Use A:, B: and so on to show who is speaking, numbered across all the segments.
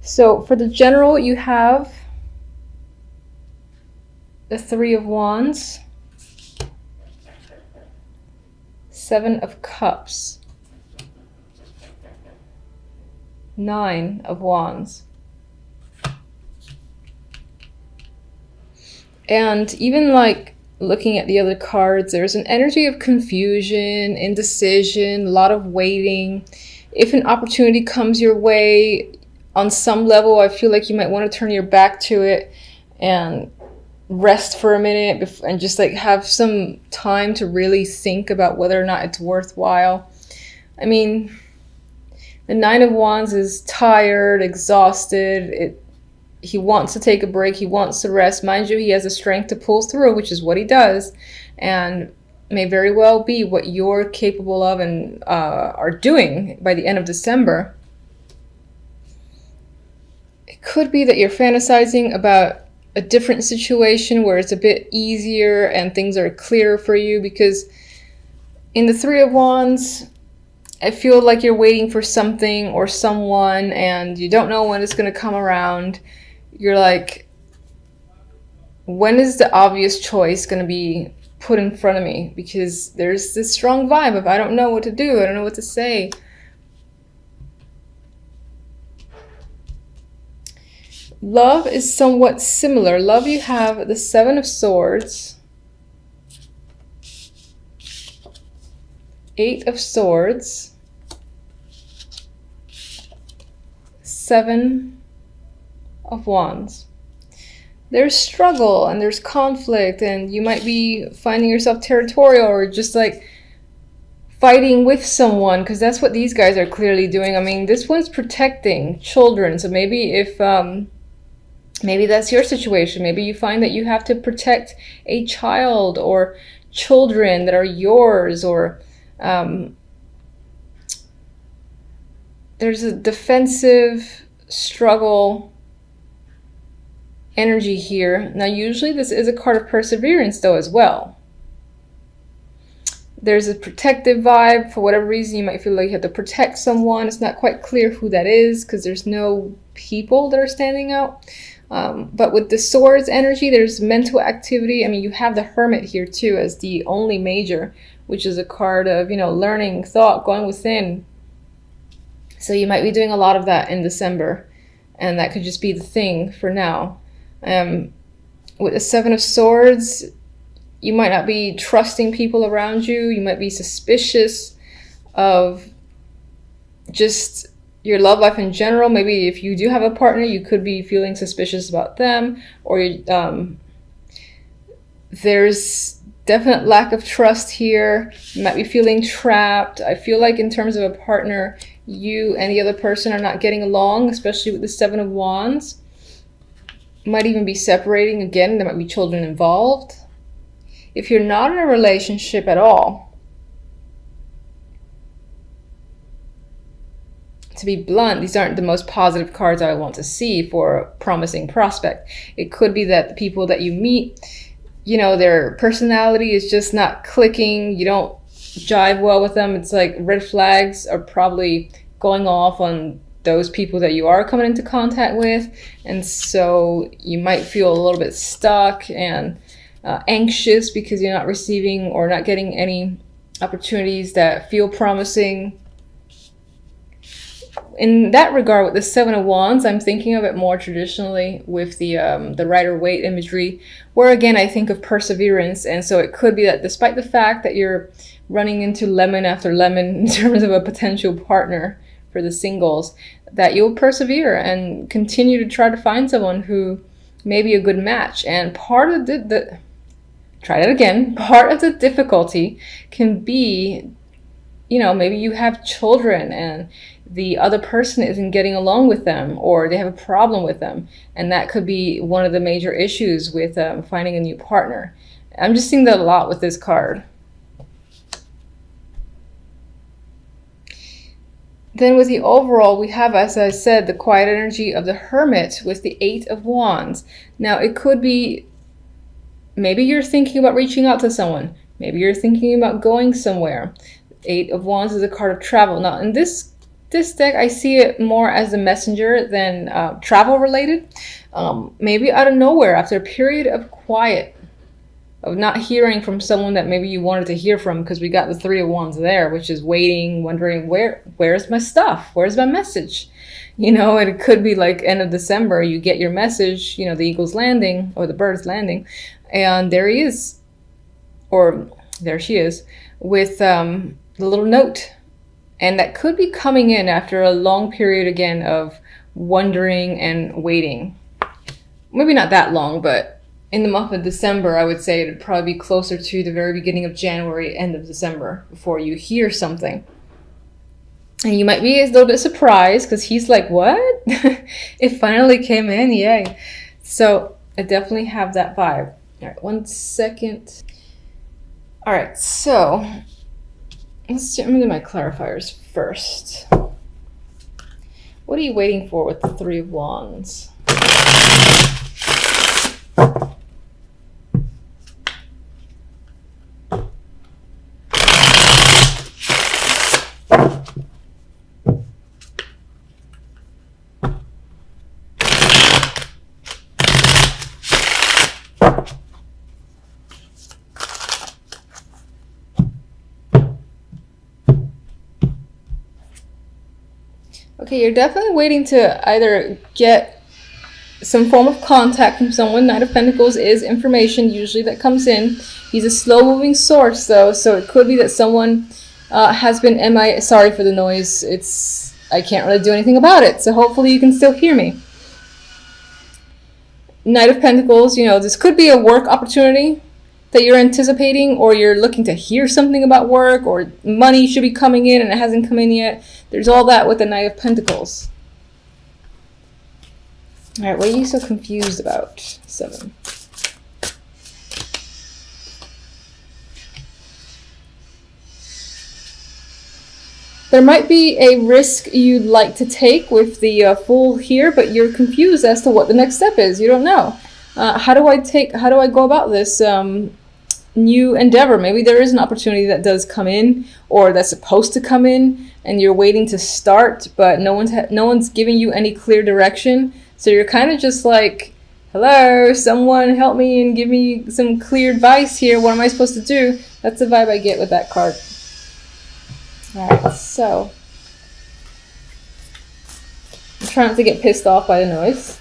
A: So for the general, you have the Three of Wands, Seven of Cups, Nine of Wands. And even like looking at the other cards, there's an energy of confusion, indecision, a lot of waiting. If an opportunity comes your way, on some level, I feel like you might want to turn your back to it and rest for a minute and just like have some time to really think about whether or not it's worthwhile. I mean, the Nine of Wands is tired, exhausted. He wants to take a break. He wants to rest. Mind you, he has the strength to pull through, which is what he does, and may very well be what you're capable of and are doing by the end of December. It could be that you're fantasizing about a different situation where it's a bit easier and things are clearer for you, because in the Three of Wands, I feel like you're waiting for something or someone and you don't know when it's going to come around. You're like, when is the obvious choice going to be put in front of me? Because there's this strong vibe of I don't know what to do, I don't know what to say. Love is somewhat similar. Love, you have the Seven of Swords, Eight of Swords, Seven of Wands. There's struggle and there's conflict, and you might be finding yourself territorial or just like fighting with someone, because that's what these guys are clearly doing. I mean, this one's protecting children, so maybe if maybe that's your situation. Maybe you find that you have to protect a child or children that are yours, or there's a defensive struggle energy here. Now, usually this is a card of perseverance though as well. There's a protective vibe. For whatever reason, you might feel like you have to protect someone. It's not quite clear who that is because there's no people that are standing out. But with the Swords energy, there's mental activity. I mean, you have the Hermit here too as the only major, which is a card of, you know, learning, thought, going within. So you might be doing a lot of that in December, and that could just be the thing for now. With the Seven of Swords, you might not be trusting people around you. You might be suspicious of just your love life in general. Maybe if you do have a partner, you could be feeling suspicious about them, or there's definite lack of trust here. You might be feeling trapped. I feel like in terms of a partner, you and the other person are not getting along, especially with the Seven of Wands. Might even be separating again. There might be children involved. If you're not in a relationship at all, to be blunt, these aren't the most positive cards I want to see for a promising prospect. It could be that the people that you meet, you know, their personality is just not clicking. You don't jive well with them. It's like red flags are probably going off on those people that you are coming into contact with. And so you might feel a little bit stuck and anxious because you're not receiving or not getting any opportunities that feel promising. In that regard, with the Seven of Wands, I'm thinking of it more traditionally with the Rider-Waite imagery, where again I think of perseverance. And so it could be that despite the fact that you're running into lemon after lemon in terms of a potential partner for the singles, that you'll persevere and continue to try to find someone who may be a good match. And part of part of the difficulty can be, you know, maybe you have children and the other person isn't getting along with them, or they have a problem with them, and that could be one of the major issues with finding a new partner. I'm just seeing that a lot with this card. Then with the overall, we have, as I said, the quiet energy of the Hermit with the Eight of Wands. Now, it could be, maybe you're thinking about reaching out to someone. Maybe you're thinking about going somewhere. Eight of Wands is a card of travel. Now, in this this deck, I see it more as a messenger than travel related. Maybe out of nowhere, after a period of quiet, of not hearing from someone that maybe you wanted to hear from, because we got the Three of Wands there, which is waiting, wondering where's my stuff? Where's my message? And it could be like end of December, you get your message, the eagle's landing or the bird's landing, and there he is, or there she is, with the little note. And that could be coming in after a long period again of wondering and waiting. Maybe not that long, but in the month of December, I would say it'd probably be closer to the very beginning of January, end of December, before you hear something. And you might be a little bit surprised because he's like, what? It finally came in, yay. So I definitely have that vibe. All right, 1 second. All right, so let's do my clarifiers first. What are you waiting for with the Three of Wands? Okay, you're definitely waiting to either get some form of contact from someone. Knight of Pentacles is information usually that comes in. He's a slow-moving source, though, so it could be that someone has been MIA. Sorry for the noise. I can't really do anything about it, so hopefully you can still hear me. Knight of Pentacles, this could be a work opportunity that you're anticipating, or you're looking to hear something about work, or money should be coming in and it hasn't come in yet. There's all that with the Knight of Pentacles. All right, what are you so confused about? 7. There might be a risk you'd like to take with the Fool here, but you're confused as to what the next step is. You don't know. How do I go about this new endeavor? Maybe there is an opportunity that does come in, or that's supposed to come in, and you're waiting to start, but no one's giving you any clear direction. So you're kind of just like, hello, someone help me and give me some clear advice here. What am I supposed to do? That's the vibe I get with that card. All right, so I'm trying not to get pissed off by the noise.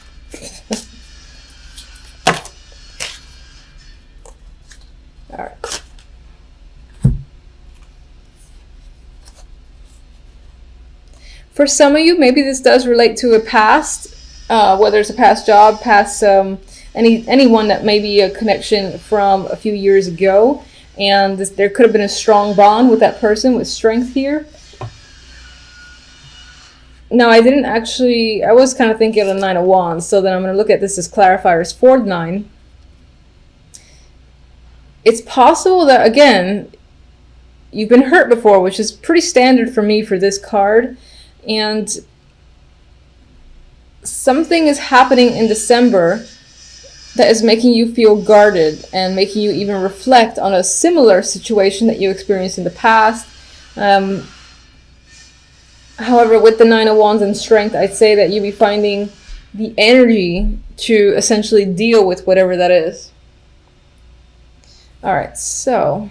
A: All right. For some of you, maybe this does relate to a past, whether it's a past job, past anyone that may be a connection from a few years ago, and there could have been a strong bond with that person with strength here. Now, I was kind of thinking of the Nine of Wands, so then I'm going to look at this as clarifiers for 9. It's possible that, again, you've been hurt before, which is pretty standard for me for this card, and something is happening in December that is making you feel guarded and making you even reflect on a similar situation that you experienced in the past. However, with the Nine of Wands and strength, I'd say that you'll be finding the energy to essentially deal with whatever that is. All right, so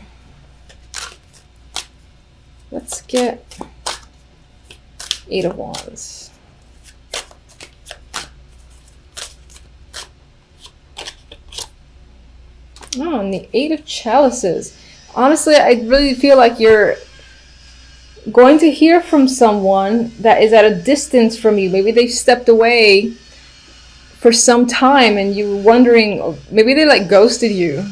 A: let's get 8 of Wands. Oh, and the 8 of Chalices. Honestly, I really feel like you're going to hear from someone that is at a distance from you. Maybe they've stepped away for some time and you were wondering, maybe they like ghosted you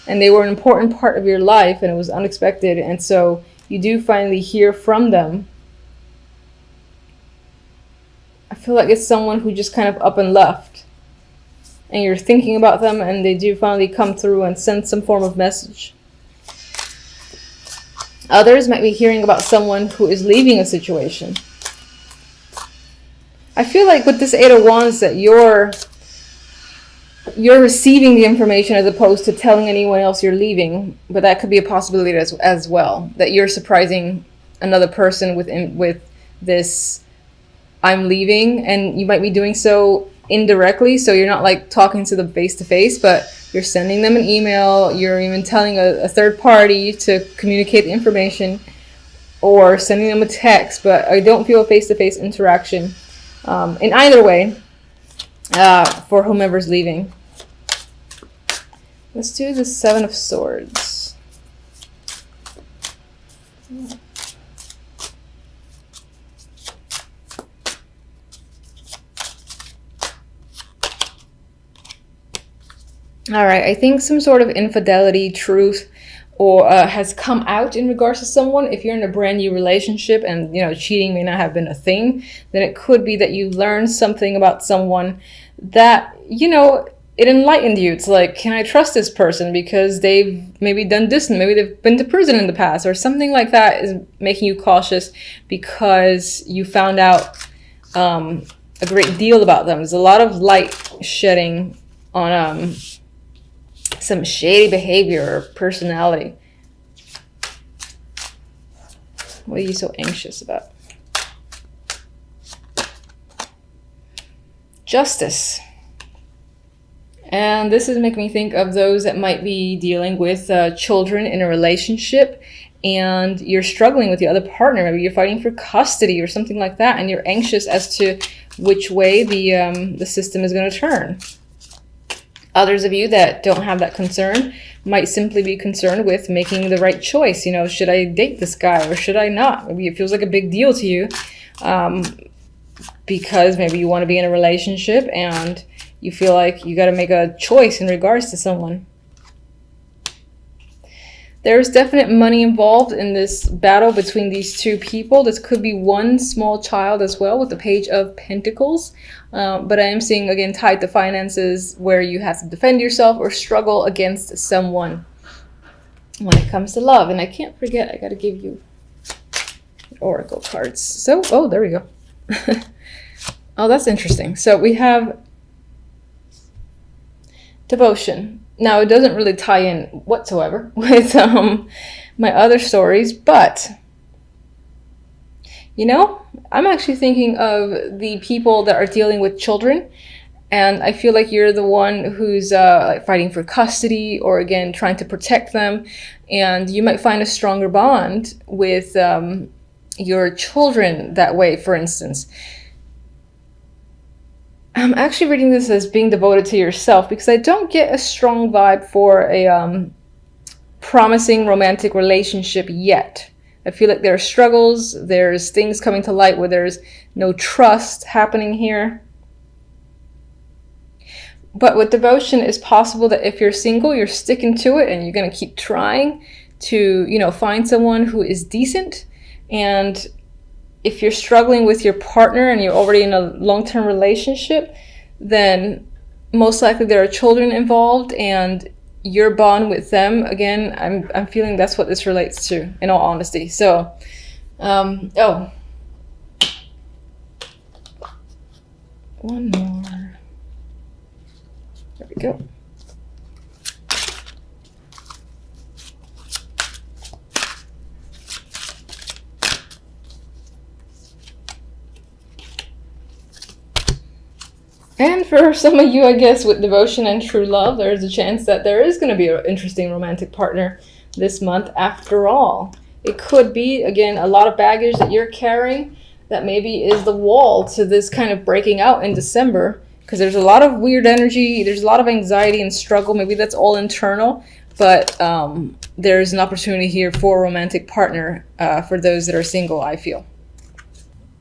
A: and they were an important part of your life and it was unexpected, and so you do finally hear from them. I feel like it's someone who just kind of up and left, and you're thinking about them and they do finally come through and send some form of message. Others might be hearing about someone who is leaving a situation. I feel like with this 8 of Wands that you're receiving the information as opposed to telling anyone else you're leaving, but that could be a possibility as well, that you're surprising another person with this I'm leaving, and you might be doing so indirectly, so you're not like talking to them face to face, but you're sending them an email, you're even telling a third party to communicate the information, or sending them a text, but I don't feel a face to face interaction in either way for whomever's leaving. Let's do the Seven of Swords. All right, I think some sort of infidelity, truth, or has come out in regards to someone. If you're in a brand new relationship and, you know, cheating may not have been a thing, then it could be that you learned something about someone that, you know, it enlightened you. It's like, can I trust this person because they've maybe done this and maybe they've been to prison in the past, or something like that is making you cautious because you found out a great deal about them. There's a lot of light shedding on some shady behavior or personality. What are you so anxious about? Justice. And this is making me think of those that might be dealing with children in a relationship, and you're struggling with the other partner. Maybe you're fighting for custody or something like that, and you're anxious as to which way the system is going to turn. Others of you that don't have that concern might simply be concerned with making the right choice. You know, should I date this guy or should I not? Maybe it feels like a big deal to you because maybe you want to be in a relationship and you feel like you got to make a choice in regards to someone. There's definite money involved in this battle between these two people. This could be one small child as well with the Page of Pentacles. But I am seeing, again, tied to finances where you have to defend yourself or struggle against someone when it comes to love. And I can't forget, I got to give you oracle cards. So, oh, there we go. Oh, that's interesting. So we have devotion. Now, it doesn't really tie in whatsoever with my other stories, but, you know, I'm actually thinking of the people that are dealing with children, and I feel like you're the one who's like fighting for custody or, again, trying to protect them, and you might find a stronger bond with your children that way, for instance. I'm actually reading this as being devoted to yourself because I don't get a strong vibe for a promising romantic relationship yet. I feel like there are struggles, there's things coming to light where there's no trust happening here. But with devotion, it's possible that if you're single, you're sticking to it and you're going to keep trying to, you know, find someone who is decent. And if you're struggling with your partner and you're already in a long-term relationship, then most likely there are children involved and your bond with them, again, I'm feeling that's what this relates to, in all honesty. So, oh. One more. There we go. And for some of you, I guess, with devotion and true love, there's a chance that there is going to be an interesting romantic partner this month after all. It could be, again, a lot of baggage that you're carrying that maybe is the wall to this kind of breaking out in December, because there's a lot of weird energy, there's a lot of anxiety and struggle. Maybe that's all internal, but there's an opportunity here for a romantic partner for those that are single, I feel.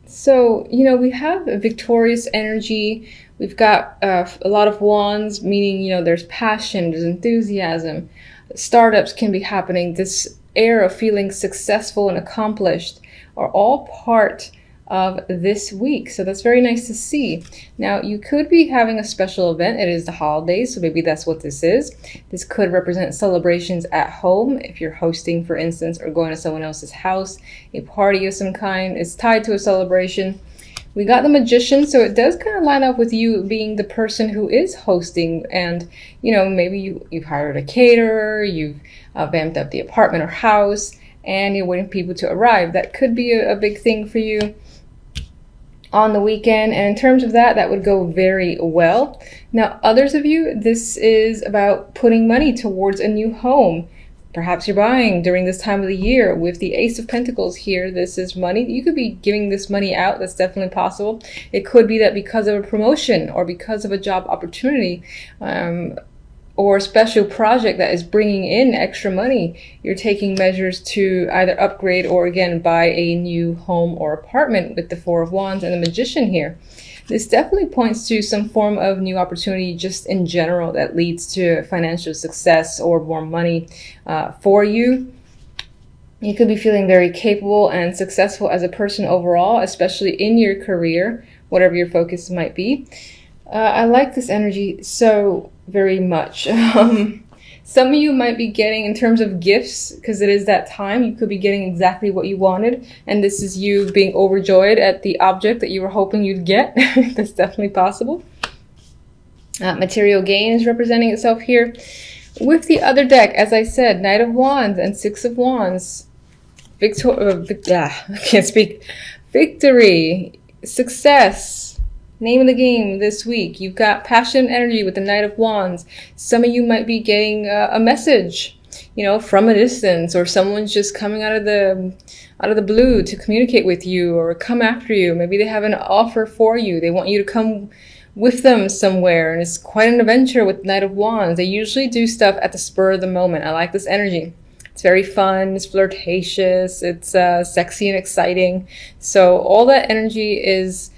A: So, you know, we have a victorious energy. We've got a lot of wands, meaning, you know, there's passion, there's enthusiasm. Startups can be happening. This air of feeling successful and accomplished are all part of this week. So that's very nice to see. Now, you could be having a special event. It is the holidays, so maybe that's what this is. This could represent celebrations at home. If you're hosting, for instance, or going to someone else's house, a party of some kind is tied to a celebration. We got the Magician, so it does kind of line up with you being the person who is hosting, and, you know, maybe you've hired a caterer, you've vamped up the apartment or house, and you're waiting for people to arrive. That could be a big thing for you. on the weekend, and in terms of that, that would go very well. Now, others of you, this is about putting money towards a new home. Perhaps you're buying during this time of the year. With the Ace of Pentacles here, this is money. You could be giving this money out. That's definitely possible. It could be that because of a promotion or because of a job opportunity, or a special project that is bringing in extra money, you're taking measures to either upgrade or again buy a new home or apartment with the Four of Wands and the Magician here. This definitely points to some form of new opportunity just in general that leads to financial success or more money for you. You could be feeling very capable and successful as a person overall, especially in your career, whatever your focus might be. I like this energy so very much. Some of you might be getting, in terms of gifts, because it is that time, you could be getting exactly what you wanted, and this is you being overjoyed at the object that you were hoping you'd get. That's definitely possible. Material gain is representing itself here. With the other deck, as I said, Knight of Wands and Six of Wands. I can't speak. Victory, success. Name of the game this week. You've got passion and energy with the Knight of Wands. Some of you might be getting a message, you know, from a distance, or someone's just coming out of the blue to communicate with you or come after you. Maybe they have an offer for you. They want you to come with them somewhere, and it's quite an adventure with Knight of Wands. They usually do stuff at the spur of the moment. I like this energy. It's very fun, it's flirtatious, it's sexy and exciting. So all that energy is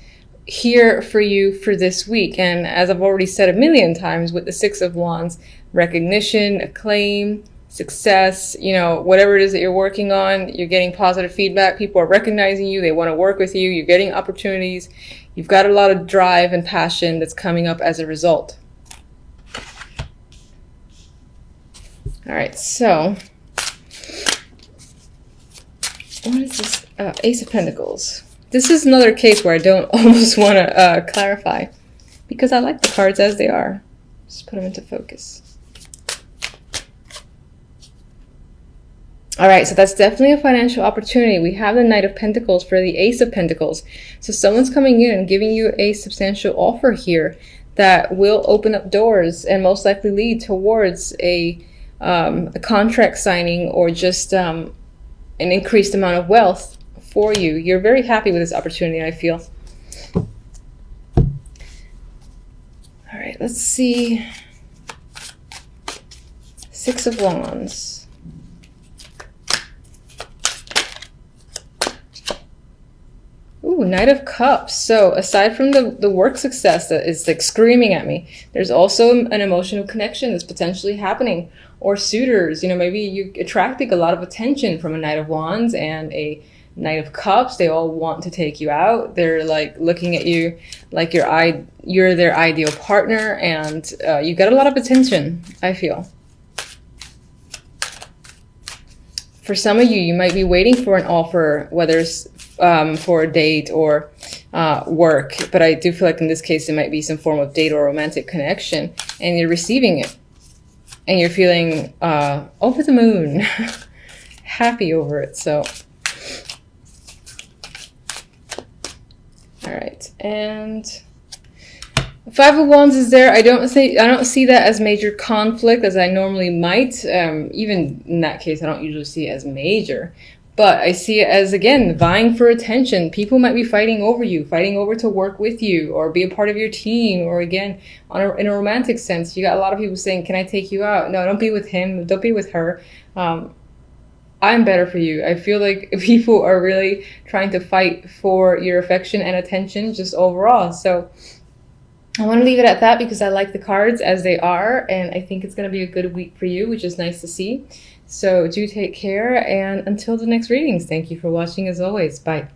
A: here for you for this week. And as I've already said a million times with the Six of Wands, recognition, acclaim, success, you know, whatever it is that you're working on, you're getting positive feedback. People are recognizing you. They want to work with you. You're getting opportunities. You've got a lot of drive and passion that's coming up as a result. All right, so what is this? Ace of Pentacles. This is another case where I don't almost want to clarify, because I like the cards as they are. Just put them into focus. All right, so that's definitely a financial opportunity. We have the Knight of Pentacles for the Ace of Pentacles. So someone's coming in and giving you a substantial offer here that will open up doors and most likely lead towards a contract signing or just an increased amount of wealth for you. You're very happy with this opportunity, I feel. All right, let's see. Six of Wands. Ooh, Knight of Cups. So aside from the work success that is like screaming at me, there's also an emotional connection that's potentially happening. Or suitors, you know, maybe you attracting a lot of attention from a Knight of Wands and a Knight of Cups. They all want to take you out. They're like looking at you like you're their ideal partner, and you get a lot of attention, I feel. For some of you, you might be waiting for an offer, whether it's for a date or work, but I do feel like in this case it might be some form of date or romantic connection, and you're receiving it and you're feeling over the moon, happy over it. So all right, and Five of Wands is there. I don't see that as major conflict as I normally might. Even in that case, I don't usually see it as major, but I see it as, again, vying for attention. People might be fighting over you, fighting over to work with you or be a part of your team, or again, in a romantic sense, you got a lot of people saying, "Can I take you out?" No, don't be with him. Don't be with her. I'm better for you. I feel like people are really trying to fight for your affection and attention just overall. So I want to leave it at that because I like the cards as they are, and I think it's going to be a good week for you, which is nice to see. So do take care, and until the next readings, thank you for watching as always. Bye.